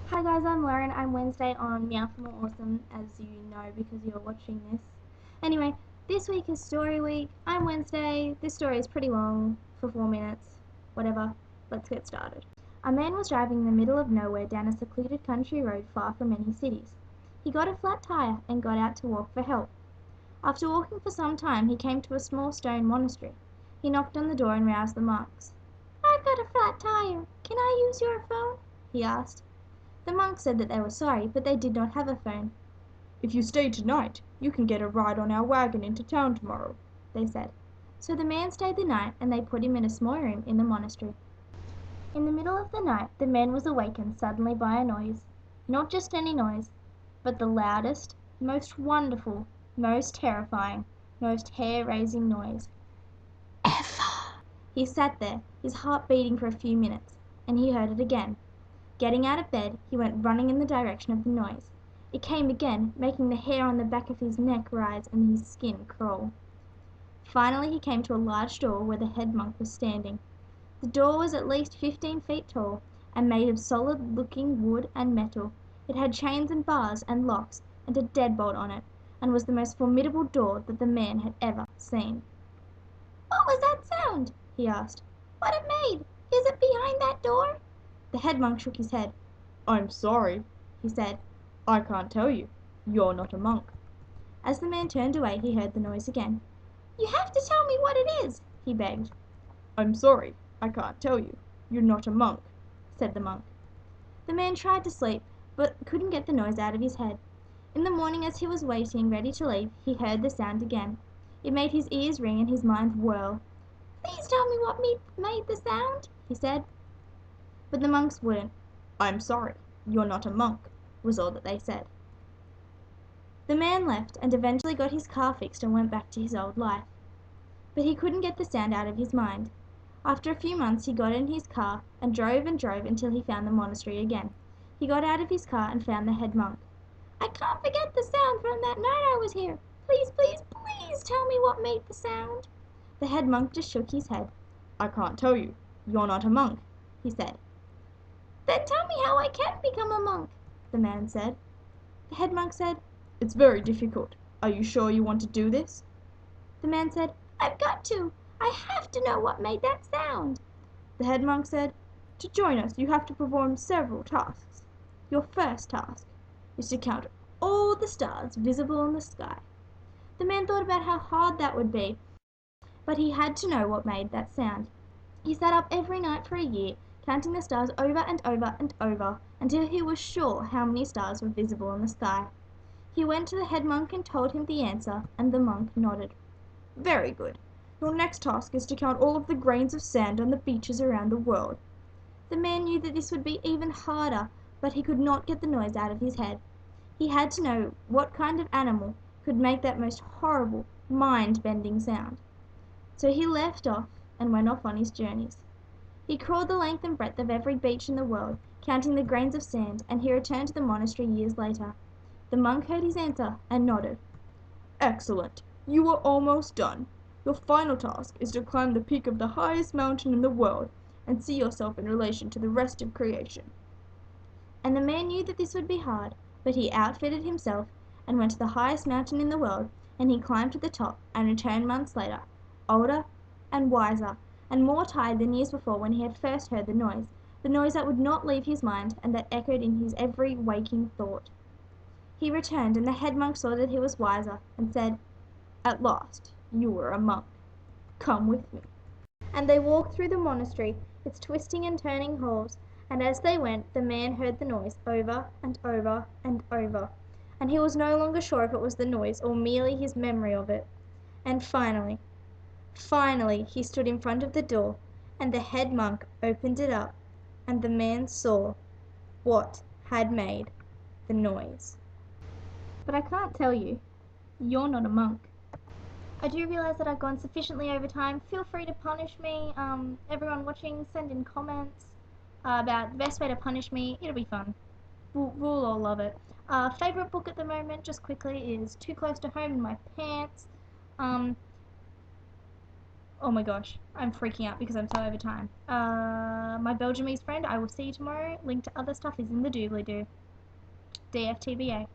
Hi guys, I'm Lauren. I'm Wednesday on Meow for More Awesome, as you know because you're watching this. Anyway, this week is Story Week. I'm Wednesday. This story is pretty long, for 4 minutes. Whatever, let's get started. A man was driving in the middle of nowhere down a secluded country road far from any cities. He got a flat tire and got out to walk for help. After walking for some time, he came to a small stone monastery. He knocked on the door and roused the monks. "I've got a flat tire. Can I use your phone?" he asked. The monks said that they were sorry, but they did not have a phone. "If you stay tonight, you can get a ride on our wagon into town tomorrow," they said. So the man stayed the night, and they put him in a small room in the monastery. In the middle of the night the man was awakened suddenly by a noise. Not just any noise, but the loudest, most wonderful, most terrifying, most hair-raising noise ever. He sat there, his heart beating for a few minutes, and he heard it again. Getting out of bed, he went running in the direction of the noise. It came again, making the hair on the back of his neck rise and his skin crawl. Finally he came to a large door where the head monk was standing. The door was at least 15 feet tall, and made of solid-looking wood and metal. It had chains and bars and locks and a deadbolt on it, and was the most formidable door that the man had ever seen. "What was that sound?" he asked. "What it made? Is it behind that door?" The head monk shook his head. "I'm sorry," he said. "I can't tell you. You're not a monk." As the man turned away he heard the noise again. "You have to tell me what it is," he begged. "I'm sorry. I can't tell you. You're not a monk," said the monk. The man tried to sleep, but couldn't get the noise out of his head. In the morning, as he was waiting, ready to leave, he heard the sound again. It made his ears ring and his mind whirl. "Please tell me what made the sound," he said. But the monks wouldn't. "I'm sorry. You're not a monk," was all that they said. The man left, and eventually got his car fixed and went back to his old life. But he couldn't get the sound out of his mind. After a few months he got in his car and drove until he found the monastery again. He got out of his car and found the head monk. "I can't forget the sound from that night I was here. Please, please, please tell me what made the sound." The head monk just shook his head. "I can't tell you. You're not a monk," he said. "Then tell me how I can become a monk," the man said. The head monk said, "It's very difficult. Are you sure you want to do this?" The man said, "I've got to. I have to know what made that sound." The head monk said, "To join us you have to perform several tasks. Your first task is to count all the stars visible in the sky." The man thought about how hard that would be, but he had to know what made that sound. He sat up every night for a year, counting the stars over and over and over, until he was sure how many stars were visible in the sky. He went to the head monk and told him the answer, and the monk nodded. "Very good. Your next task is to count all of the grains of sand on the beaches around the world." The man knew that this would be even harder, but he could not get the noise out of his head. He had to know what kind of animal could make that most horrible, mind-bending sound. So he left off and went off on his journeys. He crawled the length and breadth of every beach in the world, counting the grains of sand, and he returned to the monastery years later. The monk heard his answer and nodded. "Excellent. You are almost done. Your final task is to climb the peak of the highest mountain in the world and see yourself in relation to the rest of creation." And the man knew that this would be hard, but he outfitted himself and went to the highest mountain in the world, and he climbed to the top and returned months later, older and wiser and more tired than years before when he had first heard the noise that would not leave his mind and that echoed in his every waking thought. He returned, and the head monk saw that he was wiser, and said, "At last you are a monk. Come with me." and they walked through the monastery, its twisting and turning halls, and as they went the man heard the noise over and over and over, and he was no longer sure if it was the noise or merely his memory of it. And finally he stood in front of the door, and the head monk opened it up, and the man saw what had made the noise. But I can't tell you. You're not a monk. I do realise that I've gone sufficiently over time. Feel free to punish me. Everyone watching, send in comments about the best way to punish me. It'll be fun. We'll all love it. Favourite book at the moment, just quickly, is Too Close to Home in My Pants. Um, Oh my gosh, I'm freaking out because I'm so over time. My Belgiumese friend, I will see you tomorrow. Link to other stuff is in the doobly doo. DFTBA.